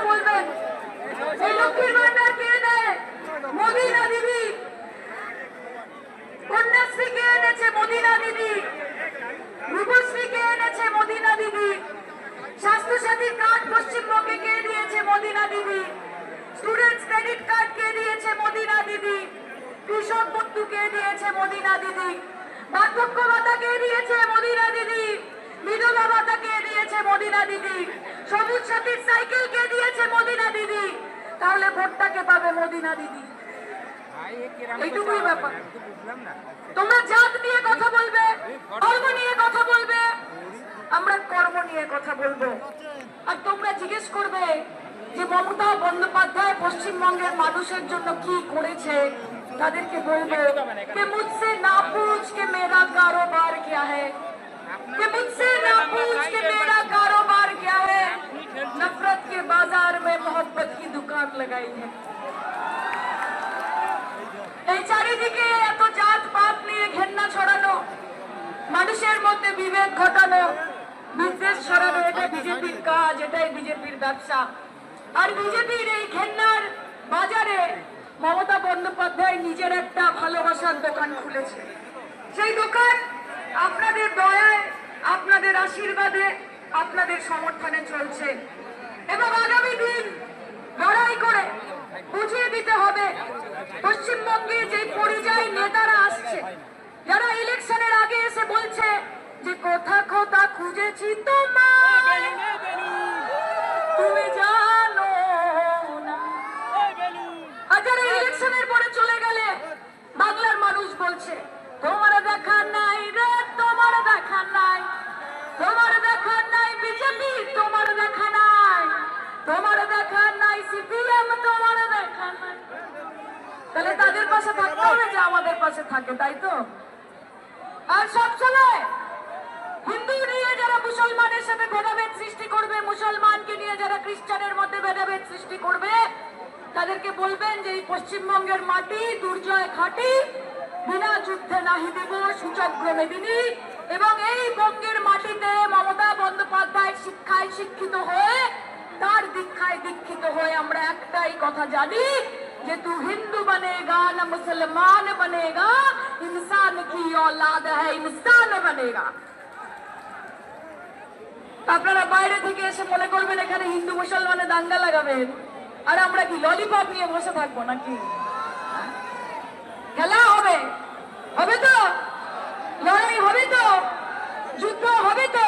বলবেন এই লক্ষ্মীর ভান্ডার কে দেয়? মোদি না দিদি? কন্যাশ্রী কে এনেছে? মোদি না দিদি? রূপশ্রী কে এনেছে? মোদি না দিদি? স্বাস্থ্যসাথীর কার্ড পশ্চিমবঙ্গে কে দিয়েছে? মোদি না দিদি? স্টুডেন্টস ক্রেডিট কার্ড কে দিয়েছে? মোদি না দিদি? কৃষক বন্ধু কে দিয়েছে? মোদি না দিদি? বার্ধক্য ভাতা কে দিয়েছে? মোদি না দিদি? বিধবা ভাতা কে দিয়েছে? মোদি না দিদি? সবুজ সাথীর সাইকেল কে দিয়েছে? মোদি না দিদি? তাহলে ভোটটাকে পাবে মোদি না দিদি? এইটুকুই ব্যাপার। তোমরা জাত নিয়ে কথা বলবে, ধর্ম নিয়ে কথা বলবে, আমরা কর্ম নিয়ে কথা বলবো। আর তোমরা জিজ্ঞেস করবে যে মমতা বন্দ্যোপাধ্যায় পশ্চিমবঙ্গের মানুষের জন্য কি করেছে। তাদেরকে বলবো যে মুঝসে না पूछ के मेरा कारोबार क्या है, कि मुझसे ना पूछ के मेरा कारोबार क्या है, नफरत के बाजार में मोहब्बत की दुकान लगाई है। এই চারিদিকে এত জাত পাত নিয়ে ঘেন্না ছড়ানো, মানুষের মধ্যে বিভেদ ঘটানো, বিদ্বেষ ছড়ানো, এটা বিজেপির কাজ, এটাই বিজেপির ব্যবসা। আর বিজেপির এই ঘেন্নার বাজারে মমতা বন্দ্যোপাধ্যায় নিজের একটা ভালোবাসার দোকান খুলেছে। সেই দোকান আপনাদের দয়ায়, আপনাদের আশীর্বাদে, আপনাদের সমর্থনে চলছে। এবং আগামী দিন লড়াই করে বুঝিয়ে দিতে হবে পশ্চিমবঙ্গে যে পরিযায়ী নেতারা আসছে, যারা ইলেকশনের আগে এসে বলছে যে কোথা কোথা খুঁজেছি তোমায় তুমি জানো না, আর যারা ইলেকশনের পরে চলে গেলে বাংলার মানুষ বলছে তোমার দেখা নাই রে, তোমার দেখা নাই, তোমার দেখা নাই বিজেপি, তোমার দেখা নাই, তোমার দেখা নাই সিপিএম, তোমার দেখা নাই। তাহলে তাদের পাশে থাকতে হবে যে আমাদের পাশে থাকে, তাই তো? আর সবসময় হিন্দু নিয়ে যারা মুসলমানের সাথে ভেদাভেদ সৃষ্টি করবে, মুসলমানকে নিয়ে যারা খ্রিস্টানের মধ্যে ভেদাভেদ সৃষ্টি করবে, তাদেরকে বলবেন যে এই পশ্চিমবঙ্গের মাটি দুর্জয় খাঁটি, বিনা যুদ্ধে নাহি দেব সুচক্র মেদিনী। এবং এই বঙ্গের মাটিতে মমতা বন্দ্যোপাধ্যায় শিক্ষায় শিক্ষিত হয়ে, তার দীক্ষায় দীক্ষিত হয়ে আমরা একটাই কথা জানি যে তু হিন্দু বনেগা না মুসলমান বনেগা, ইনসান কি औलाद है इंसान बनेगा। আপনারা বাইরে থেকে এসে মনে করবেন এখানে হিন্দু মুসলমানের দাঙ্গা লাগাবেন, আর আমরা কি ললিপপ নিয়ে বসে থাকবো নাকি? খেলা হবে, হবে তো, লড়াই হবে তো, যুদ্ধ হবে তো,